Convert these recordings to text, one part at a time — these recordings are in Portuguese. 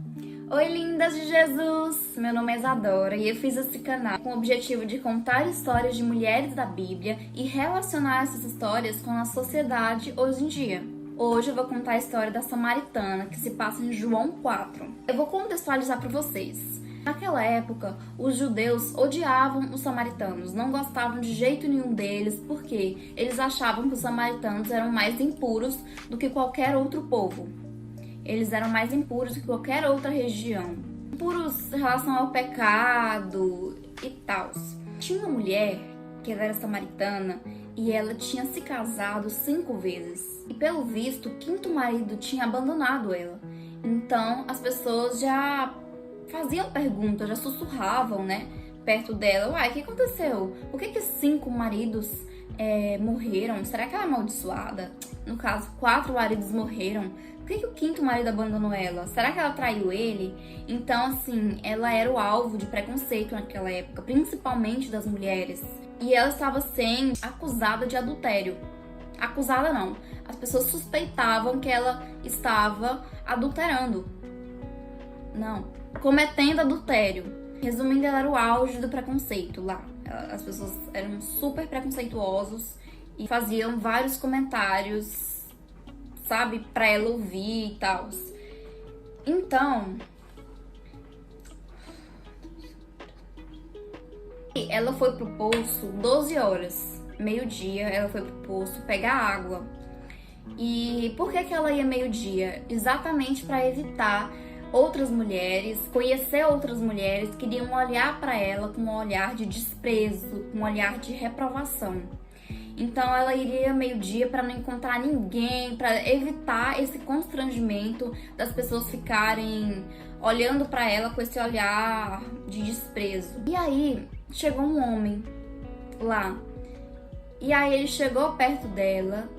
Oi, lindas de Jesus! Meu nome é Isadora e eu fiz esse canal com o objetivo de contar histórias de mulheres da Bíblia e relacionar essas histórias com a sociedade hoje em dia. Hoje eu vou contar a história da Samaritana, que se passa em João 4. Eu vou contextualizar para vocês. Naquela época, os judeus odiavam os samaritanos, não gostavam de jeito nenhum deles, porque eles achavam que os samaritanos eram mais impuros do que qualquer outro povo. Eles eram mais impuros que qualquer outra região. Impuros em relação ao pecado e tal. Tinha uma mulher que ela era samaritana e ela tinha se casado 5 vezes. E pelo visto, o 5º marido tinha abandonado ela. Então as pessoas já faziam perguntas, já sussurravam, né? Perto dela. Uai, o que aconteceu? Por que 5 maridos morreram? Será que ela é amaldiçoada? No caso, 4 maridos morreram. Por que o 5º marido abandonou ela? Será que ela traiu ele? Então, assim, ela era o alvo de preconceito naquela época, principalmente das mulheres. E ela estava sendo acusada de adultério. Acusada não. As pessoas suspeitavam que ela estava adulterando. Não. Cometendo adultério. Resumindo, ela era o auge do preconceito lá. As pessoas eram super preconceituosos e faziam vários comentários, sabe, pra ela ouvir e tal. Então, ela foi pro poço 12 horas, meio-dia, ela foi pro poço pegar água. E por que ela ia meio-dia? Exatamente para evitar outras mulheres, conhecer outras mulheres que iriam olhar para ela com um olhar de desprezo, com um olhar de reprovação. Então ela iria meio-dia para não encontrar ninguém, para evitar esse constrangimento das pessoas ficarem olhando para ela com esse olhar de desprezo. E aí chegou um homem lá. E aí ele chegou perto dela.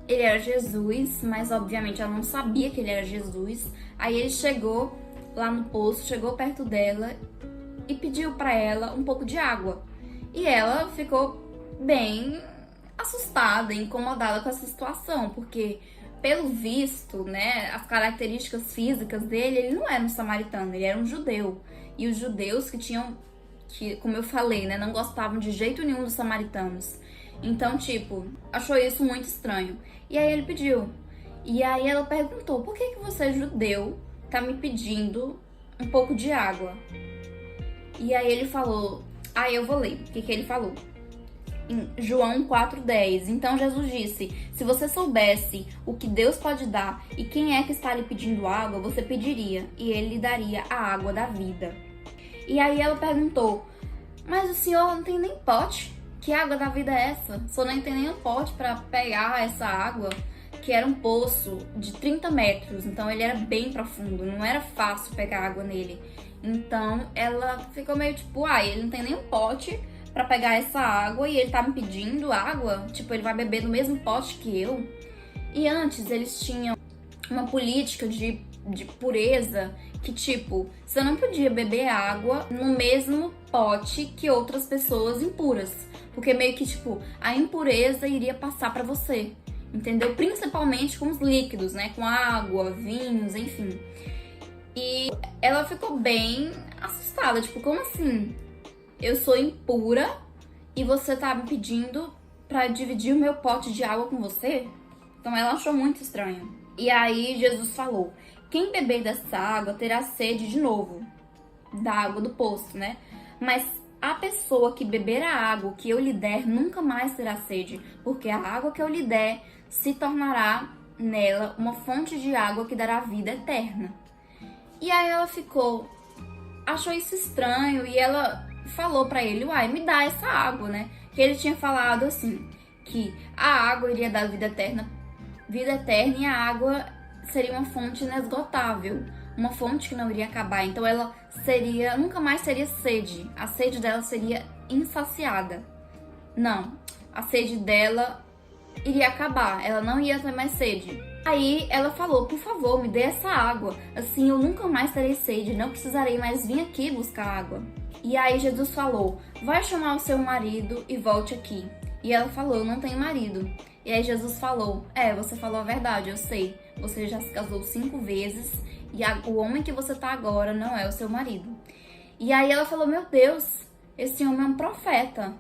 Ele era Jesus, mas obviamente ela não sabia que ele era Jesus. Aí ele chegou lá no poço, chegou perto dela e pediu para ela um pouco de água. E ela ficou bem assustada, incomodada com essa situação, porque pelo visto, né, as características físicas dele, ele não era um samaritano, ele era um judeu. E os judeus que, como eu falei, né, não gostavam de jeito nenhum dos samaritanos. Então, tipo, achou isso muito estranho. E aí ele pediu. E aí ela perguntou: por que você, judeu, tá me pedindo um pouco de água? E aí ele falou, eu vou ler o que ele falou. Em João 4,10. Então Jesus disse: se você soubesse o que Deus pode dar e quem é que está lhe pedindo água, você pediria e ele lhe daria a água da vida. E aí ela perguntou: mas o senhor não tem nem pote? Que água da vida é essa? O senhor não tem nem um pote para pegar essa água? Que era um poço de 30 metros, então ele era bem profundo, não era fácil pegar água nele. Então ela ficou meio tipo, ele não tem nem um pote pra pegar essa água e ele tá me pedindo água? Tipo, ele vai beber do mesmo pote que eu? E antes eles tinham uma política de pureza que, tipo, você não podia beber água no mesmo pote que outras pessoas impuras, porque meio que, tipo, a impureza iria passar pra você, entendeu? Principalmente com os líquidos, né? Com água, vinhos, enfim. E ela ficou bem assustada, tipo, como assim? Eu sou impura e você tá me pedindo pra dividir o meu pote de água com você? Então ela achou muito estranho. E aí Jesus falou: quem beber dessa água terá sede de novo, da água do poço, né? Mas a pessoa que beber a água que eu lhe der nunca mais terá sede, porque a água que eu lhe der se tornará nela uma fonte de água que dará vida eterna. E aí ela achou isso estranho e ela falou pra ele: me dá essa água, né? Que ele tinha falado assim, que a água iria dar vida eterna e a água seria uma fonte inesgotável, uma fonte que não iria acabar. Então ela nunca mais teria sede. A sede dela seria insaciada. Não, a sede dela iria acabar, ela não ia ter mais sede. Aí ela falou: por favor, me dê essa água, assim eu nunca mais terei sede, não precisarei mais vir aqui buscar água. E aí Jesus falou: vai chamar o seu marido e volte aqui. E ela falou: eu não tenho marido. E aí Jesus falou: você falou a verdade, eu sei, você já se casou 5 vezes e o homem que você tá agora não é o seu marido. E aí ela falou, meu Deus, esse homem é um profeta.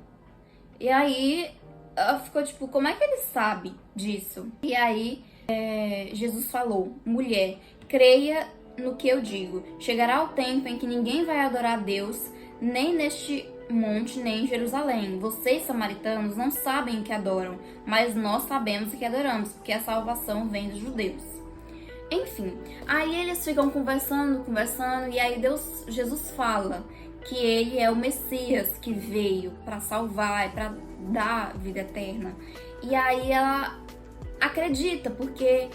E aí ela ficou tipo, como é que ele sabe disso? E aí Jesus falou, mulher, creia no que eu digo. Chegará o tempo em que ninguém vai adorar a Deus, nem neste monte, nem em Jerusalém. Vocês, samaritanos, não sabem o que adoram, mas nós sabemos o que adoramos, porque a salvação vem dos judeus. Enfim, aí eles ficam conversando, e aí Jesus fala que ele é o Messias que veio para salvar, para dar vida eterna. E aí ela acredita, porque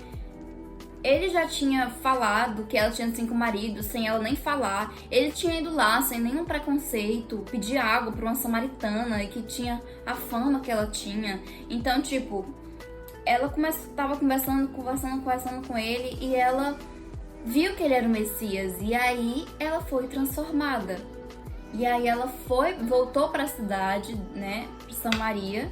ele já tinha falado que ela tinha 5 maridos, sem ela nem falar. Ele tinha ido lá sem nenhum preconceito, pedir água para uma samaritana e que tinha a fama que ela tinha. Então, tipo, ela tava conversando com ele e ela viu que ele era o Messias. E aí ela foi transformada. E aí ela voltou para a cidade, né, para Samaria,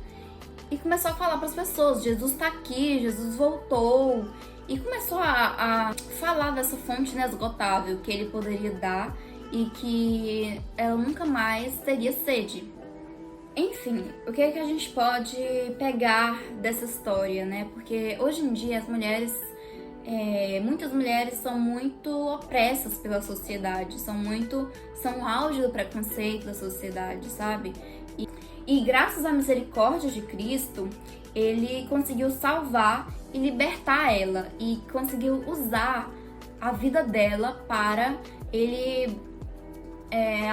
e começou a falar para as pessoas, Jesus tá aqui, Jesus voltou. E começou a falar dessa fonte inesgotável que ele poderia dar e que ela nunca mais teria sede. Enfim, o que é que a gente pode pegar dessa história, né? Porque hoje em dia as mulheres, muitas mulheres são muito opressas pela sociedade, são o auge do preconceito da sociedade, sabe? E graças à misericórdia de Cristo, ele conseguiu salvar e libertar ela e conseguiu usar a vida dela para ele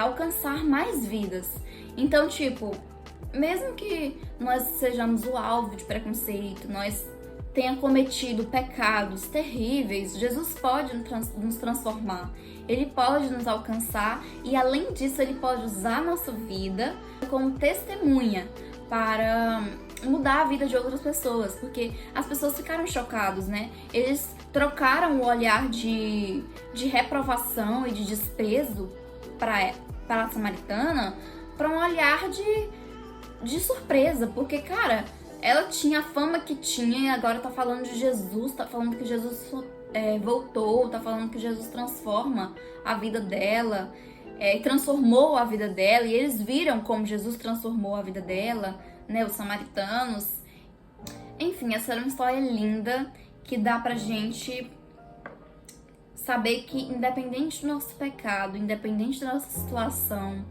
alcançar mais vidas. Então, tipo, mesmo que nós sejamos o alvo de preconceito, nós tenha cometido pecados terríveis, Jesus pode nos transformar, ele pode nos alcançar e, além disso, ele pode usar a nossa vida como testemunha para mudar a vida de outras pessoas, porque as pessoas ficaram chocadas, né? Eles trocaram o olhar de reprovação e de desprezo para a samaritana para um olhar de surpresa, porque, cara, ela tinha a fama que tinha e agora tá falando de Jesus, tá falando que Jesus voltou, tá falando que Jesus transforma a vida dela, transformou a vida dela, e eles viram como Jesus transformou a vida dela, né, os samaritanos. Enfim, essa era uma história linda que dá pra gente saber que, independente do nosso pecado, independente da nossa situação,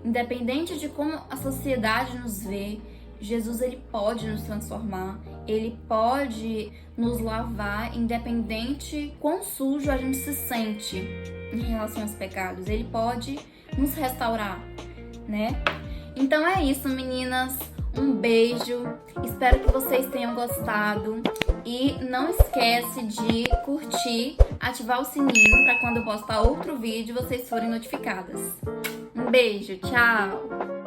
independente de como a sociedade nos vê, Jesus, ele pode nos transformar, ele pode nos lavar, independente quão sujo a gente se sente em relação aos pecados. Ele pode nos restaurar, né? Então é isso, meninas. Um beijo. Espero que vocês tenham gostado. E não esquece de curtir, ativar o sininho para quando eu postar outro vídeo vocês forem notificadas. Um beijo, tchau!